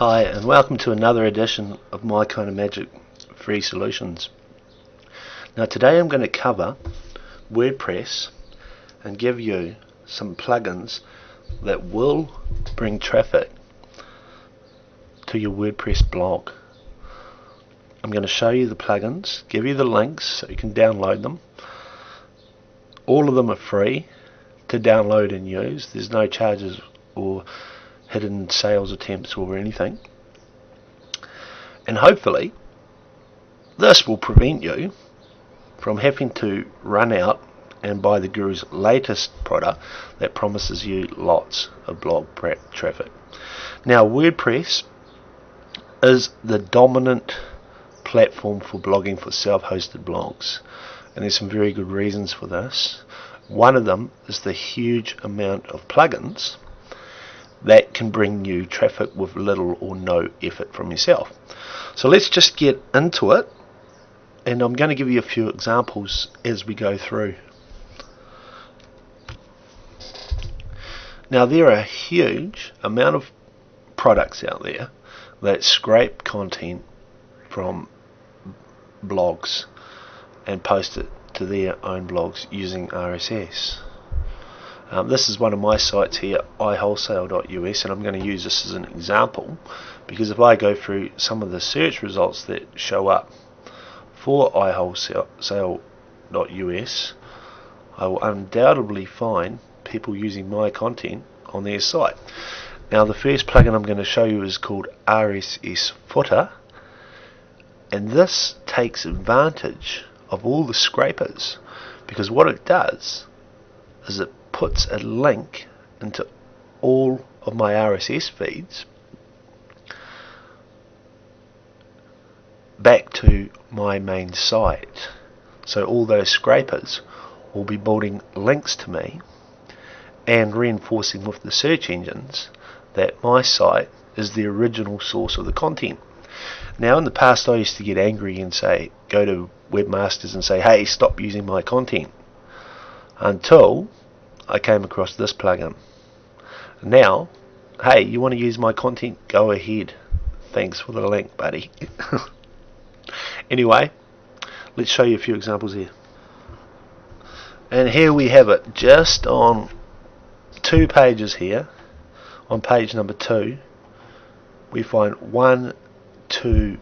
Hi and welcome to another edition of My Kind of Magic Free Solutions. Now today I'm going to cover WordPress and give you some plugins that will bring traffic to your WordPress blog. I'm going to show you the plugins, give you the links so you can download them. All of them are free to download and use. There's no charges or hidden sales attempts or anything, and hopefully this will prevent you from having to run out and buy the guru's latest product that promises you lots of blog traffic. Now WordPress is the dominant platform for blogging for self-hosted blogs, and there's some very good reasons for this. One of them is the huge amount of plugins that can bring you traffic with little or no effort from yourself. So let's just get into it, and I'm going to give you a few examples as we go through. Now there are a huge amount of products out there that scrape content from blogs and post it to their own blogs using RSS. This is one of my sites here, iwholesale.us, and I'm going to use this as an example because if I go through some of the search results that show up for iwholesale.us, I will undoubtedly find people using my content on their site. Now the first plugin I'm going to show you is called RSS Footer, and this takes advantage of all the scrapers, because what it does is it puts a link into all of my RSS feeds back to my main site. So all those scrapers will be building links to me and reinforcing with the search engines that my site is the original source of the content. Now in the past I used to get angry and say, go to webmasters and say, hey, stop using my content, until I came across this plugin. Now, hey, you want to use my content? Go ahead. Thanks for the link, buddy. Anyway, let's show you a few examples here. And here we have it, just on 2 pages here. On page number 2, we find 1, 2,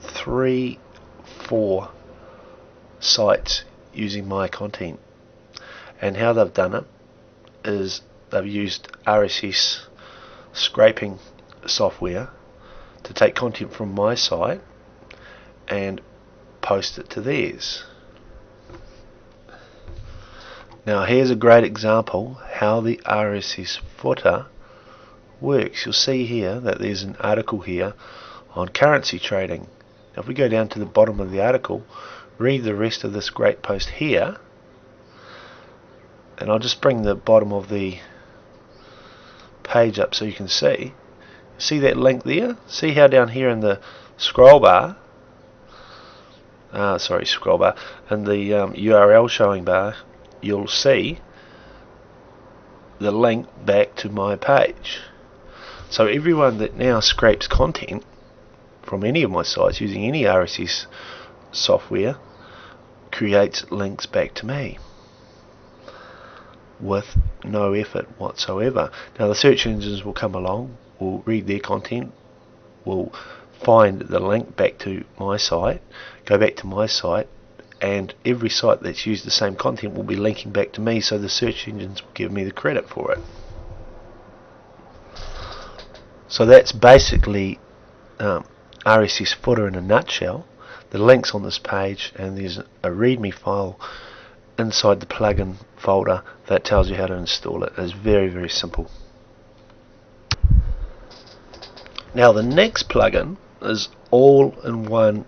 3, 4 sites using my content. And how they've done it is they've used RSS scraping software to take content from my site and post it to theirs. Now here's a great example how the RSS footer works. You'll see here that there's an article here on currency trading. Now if we go down to the bottom of the article, read the rest of this great post here, and I'll just bring the bottom of the page up so you can see. See that link there? See how down here in the scroll bar, in the URL showing bar, you'll see the link back to my page. So everyone that now scrapes content from any of my sites using any RSS software creates links back to me with no effort whatsoever. Now the search engines will come along, will read their content, will find the link back to my site, go back to my site, and every site that's used the same content will be linking back to me, so the search engines will give me the credit for it. So that's basically RSS footer in a nutshell. The links on this page, and there's a readme file inside the plugin folder that tells you how to install it. It's very, very simple. Now the next plugin is all-in-one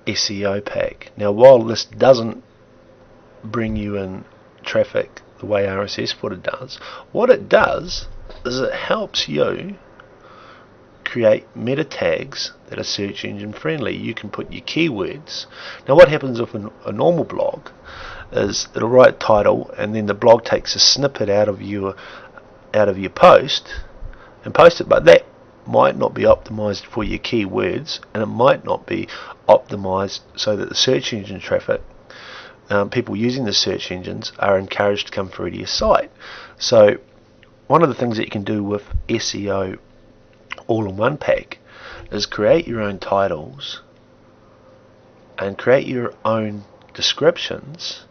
SEO pack. Now while this doesn't bring you in traffic the way RSS footer does, what it does is it helps you create meta tags that are search engine friendly. You can put your keywords. Now what happens with a normal blog is it'll write title, and then the blog takes a snippet out of your post and post it, but that might not be optimized for your keywords, and it might not be optimized so that the search engine traffic, people using the search engines, are encouraged to come through to your site. So one of the things that you can do with SEO all-in-one pack is create your own titles and create your own descriptions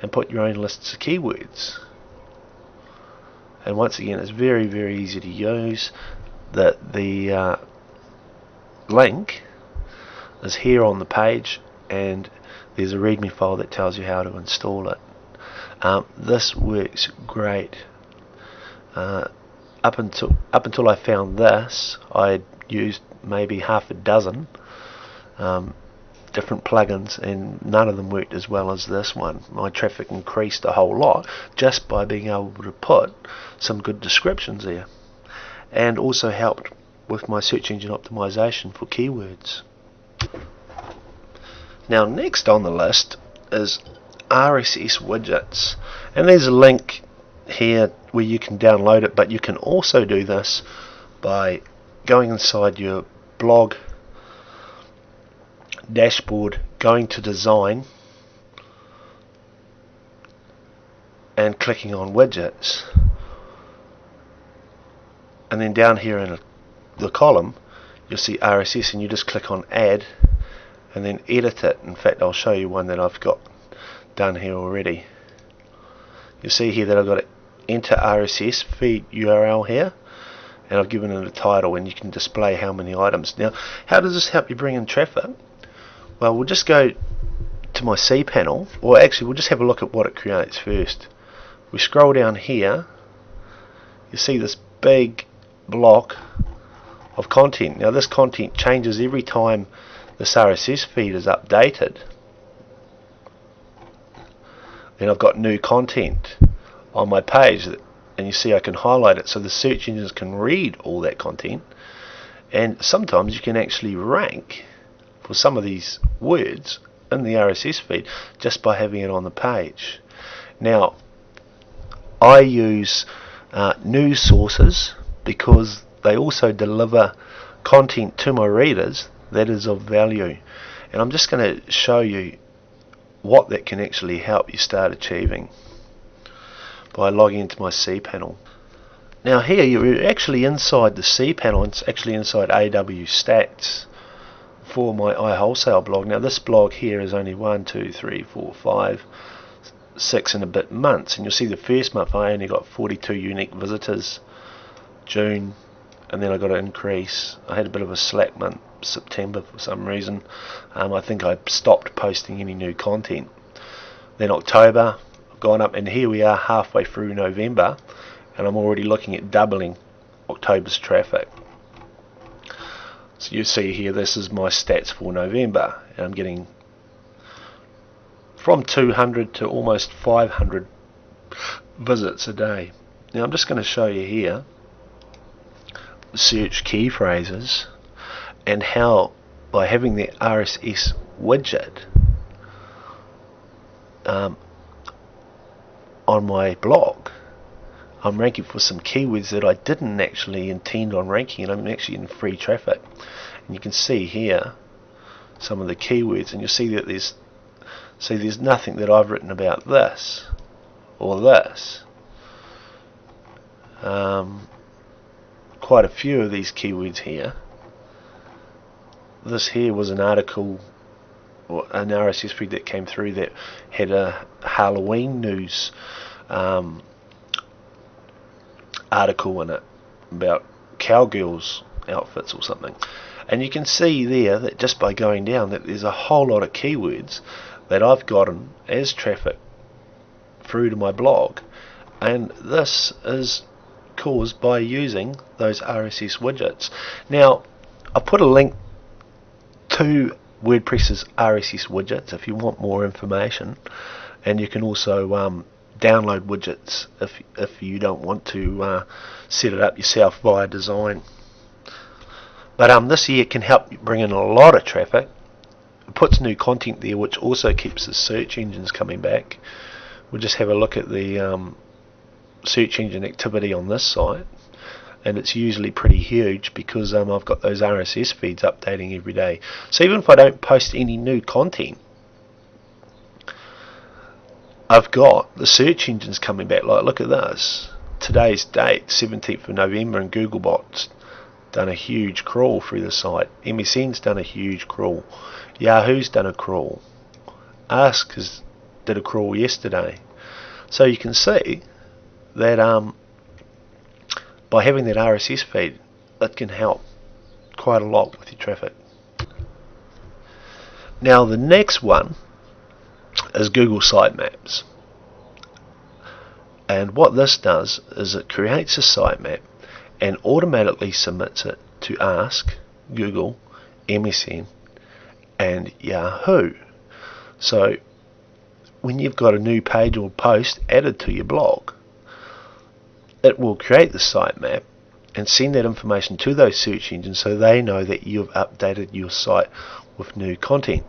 and put your own lists of keywords. And once again, it's very, very easy to use. The link is here on the page, and there's a readme file that tells you how to install it. This works great. Up until I found this, I had used maybe half a dozen different plugins, and none of them worked as well as this one. My traffic increased a whole lot just by being able to put some good descriptions there, and also helped with my search engine optimization for keywords. Now, next on the list is RSS widgets, and there's a link here where you can download it, but you can also do this by going inside your blog dashboard, going to design and clicking on widgets, and then down here in the column you'll see RSS, and you just click on add and then edit it. In fact, I'll show you one that I've got done here already. You'll see here that I've got to enter RSS feed URL here, and I've given it a title, and you can display how many items. Now, how does this help you bring in traffic? Well, we'll just go to my cPanel, or actually we'll just have a look at what it creates first. We scroll down here, you see this big block of content. Now, this content changes every time this RSS feed is updated. Then I've got new content on my page, and you see I can highlight it so the search engines can read all that content, and sometimes you can actually rank for some of these words in the RSS feed just by having it on the page. Now, I use news sources because they also deliver content to my readers that is of value, and I'm just going to show you what that can actually help you start achieving by logging into my cPanel. Now, here you're actually inside the cPanel. It's actually inside AW Stats for my iWholesale blog. Now, this blog here is only 1, 2, 3, 4, 5, 6 and a bit months, and you'll see the first month I only got 42 unique visitors, June, and then I got an increase. I had a bit of a slack month, September, for some reason. I think I stopped posting any new content. Then October, I've gone up, and here we are halfway through November, and I'm already looking at doubling October's traffic. So you see here, this is my stats for November, and I'm getting from 200 to almost 500 visits a day. Now, I'm just going to show you here search key phrases and how, by having the RSS widget on my blog, I'm ranking for some keywords that I didn't actually intend on ranking, and I'm actually in free traffic. And you can see here some of the keywords, and you'll see that there's nothing that I've written about this or this. Quite a few of these keywords here. This here was an article, or an RSS feed that came through that had a Halloween news article in it about cowgirls outfits or something, and you can see there that just by going down that there's a whole lot of keywords that I've gotten as traffic through to my blog, and this is caused by using those RSS widgets. Now, I put a link to WordPress's RSS widgets if you want more information, and you can also download widgets if you don't want to set it up yourself via design. But this here can help you bring in a lot of traffic. It puts new content there, which also keeps the search engines coming back. We'll just have a look at the search engine activity on this site, and it's usually pretty huge because I've got those RSS feeds updating every day. So even if I don't post any new content, I've got the search engines coming back. Like, look at this, today's date, 17th of November, and Googlebot's done a huge crawl through the site. MSN's done a huge crawl. Yahoo's done a crawl. Ask did a crawl yesterday. So you can see that by having that RSS feed, it can help quite a lot with your traffic. Now the next one is Google Sitemaps, and what this does is it creates a sitemap and automatically submits it to Ask, Google, MSN and Yahoo. So when you've got a new page or post added to your blog, it will create the sitemap and send that information to those search engines so they know that you've updated your site with new content.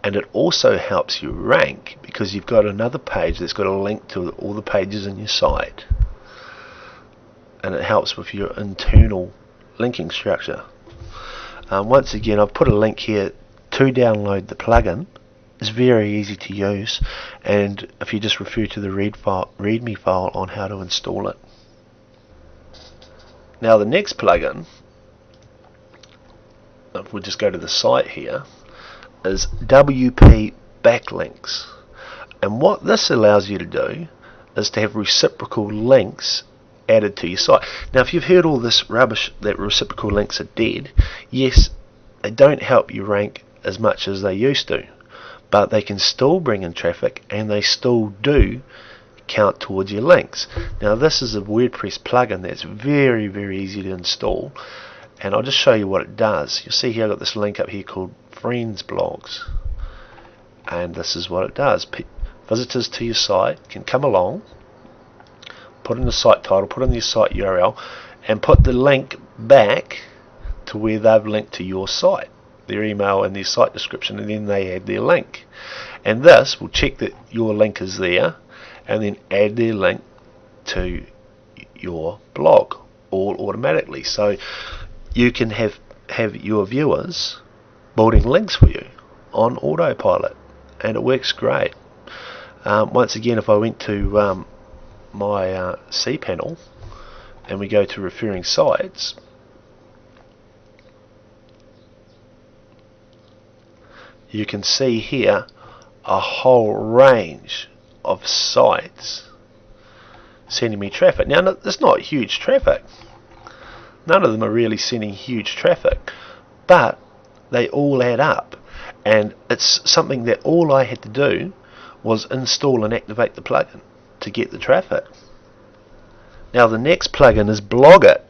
And it also helps you rank because you've got another page that's got a link to all the pages in your site, and it helps with your internal linking structure. Once again, I've put a link here to download the plugin. It's very easy to use, and if you just refer to the README file on how to install it. Now the next plugin, if we'll just go to the site here, is WP Backlinks. And what this allows you to do is to have reciprocal links added to your site. Now if you've heard all this rubbish that reciprocal links are dead, yes, they don't help you rank as much as they used to, but they can still bring in traffic and they still do count towards your links. Now this is a WordPress plugin that's very, very easy to install, and I'll just show you what it does. You'll see here I've got this link up here called Friends Blogs, and this is what it does. Visitors to your site can come along, put in the site title, put in your site URL, and put the link back to where they've linked to your site, their email and their site description, and then they add their link. And this will check that your link is there and then add their link to your blog all automatically. So you can have your viewers building links for you on autopilot, and it works great. Once again, if I went to my cPanel and we go to referring sites, you can see here a whole range of sites sending me traffic. Now it's not huge traffic, none of them are really sending huge traffic, but they all add up, and it's something that all I had to do was install and activate the plugin to get the traffic. Now the next plugin is Blogger,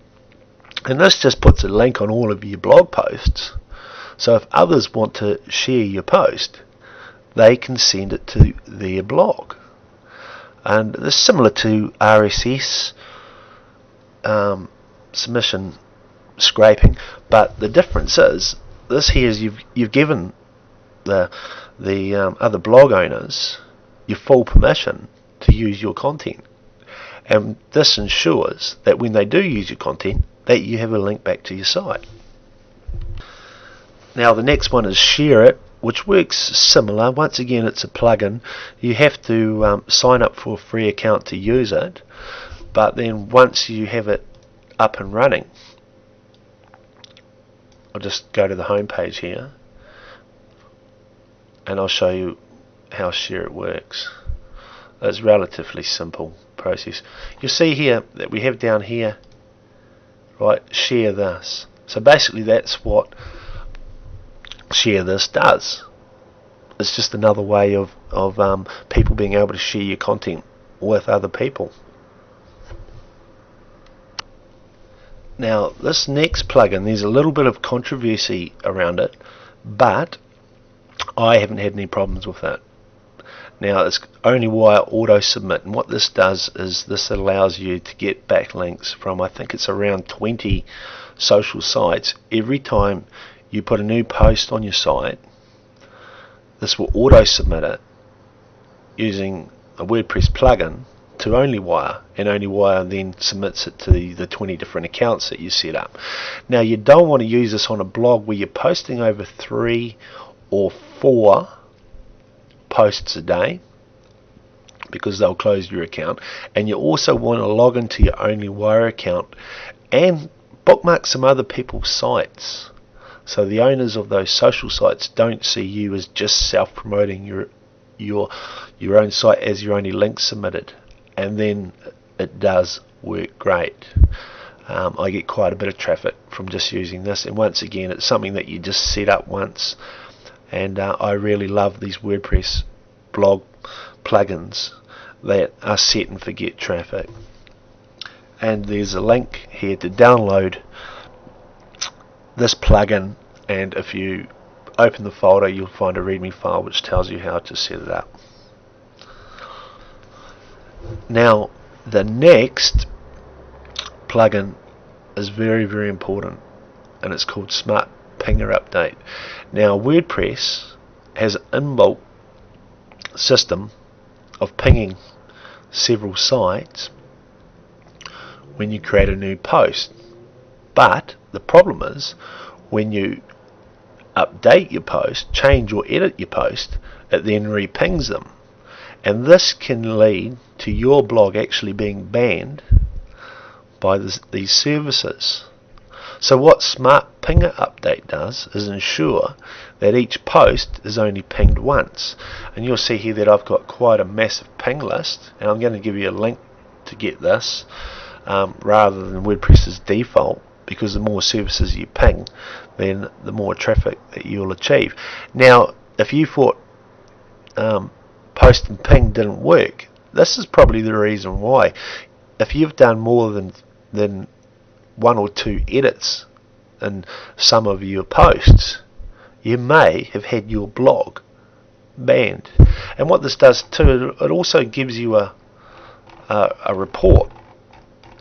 and this just puts a link on all of your blog posts, so if others want to share your post, they can send it to their blog. And this is similar to RSS submission scraping, but the difference is this here is you've given the other blog owners your full permission to use your content, and this ensures that when they do use your content, that you have a link back to your site. Now the next one is Share It, which works similar. Once again, it's a plugin. You have to sign up for a free account to use it, but then once you have it up and running, I'll just go to the home page here and I'll show you how Share It works. It's a relatively simple process. You'll see here that we have down here, right, share this. So basically that's what Share This does. It's just another way of people being able to share your content with other people. Now this next plugin, there's a little bit of controversy around it, but I haven't had any problems with it. Now it's only via auto submit, and what this does is this allows you to get backlinks from, I think it's around 20 social sites. Every time you put a new post on your site, this will auto submit it using a WordPress plugin to OnlyWire, and OnlyWire then submits it to the 20 different accounts that you set up. Now, you don't want to use this on a blog where you're posting over 3 or 4 posts a day, because they'll close your account. And you also want to log into your OnlyWire account and bookmark some other people's sites, so the owners of those social sites don't see you as just self-promoting your own site as your only link submitted. And then it does work great. I get quite a bit of traffic from just using this, and once again, it's something that you just set up once, and I really love these WordPress blog plugins that are set and forget traffic. And there's a link here to download this plugin, and if you open the folder, you'll find a README file which tells you how to set it up. Now, the next plugin is very, very important, and it's called Smart Pinger Update. Now, WordPress has an inbuilt system of pinging several sites when you create a new post, but the problem is when you update your post, change or edit your post, it then repings them, and this can lead to your blog actually being banned by these services. So what Smart Pinger Update does is ensure that each post is only pinged once, and you'll see here that I've got quite a massive ping list, and I'm going to give you a link to get this rather than WordPress's default, because the more services you ping, then the more traffic that you'll achieve. Now, if you thought post and ping didn't work, this is probably the reason why. If you've done more than 1 or 2 edits in some of your posts, you may have had your blog banned. And what this does too, it also gives you a report,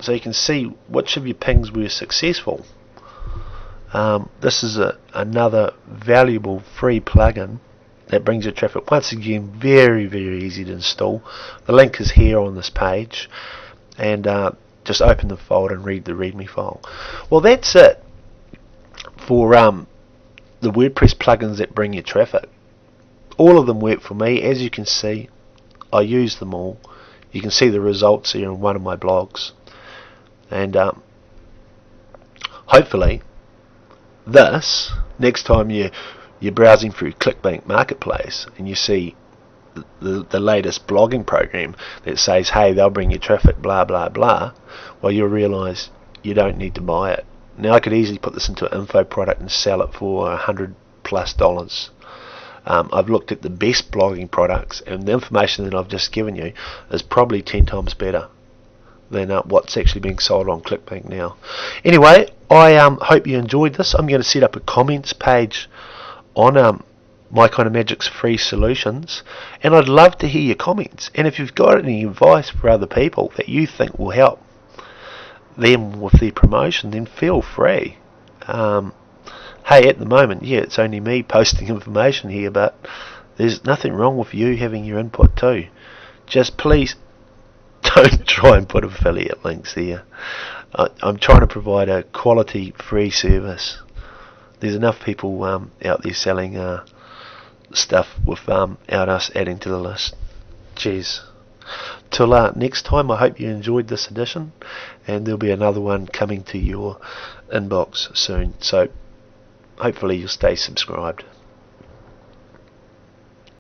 so you can see which of your pings were successful. This is another valuable free plugin that brings your traffic. Once again, very, very easy to install. The link is here on this page, and just open the folder and read the README file. Well, that's it for the WordPress plugins that bring you traffic. All of them work for me. As you can see, I use them all. You can see the results here in one of my blogs, and hopefully this, next time you're browsing through ClickBank Marketplace and you see the latest blogging program that says, hey, they'll bring you traffic, blah blah blah, well, you'll realize you don't need to buy it. Now, I could easily put this into an info product and sell it for $100+. I've looked at the best blogging products, and the information that I've just given you is probably 10 times better than what's actually being sold on ClickBank now. Anyway, I hope you enjoyed this. I'm going to set up a comments page on My Kind of Magic's free solutions, and I'd love to hear your comments. And if you've got any advice for other people that you think will help them with their promotion, then feel free. Hey, at the moment, yeah, it's only me posting information here, but there's nothing wrong with you having your input too. Just please don't try and put affiliate links here. I'm trying to provide a quality free service. There's enough people out there selling stuff without us adding to the list. Cheers. Till next time, I hope you enjoyed this edition, and there'll be another one coming to your inbox soon. So hopefully you'll stay subscribed.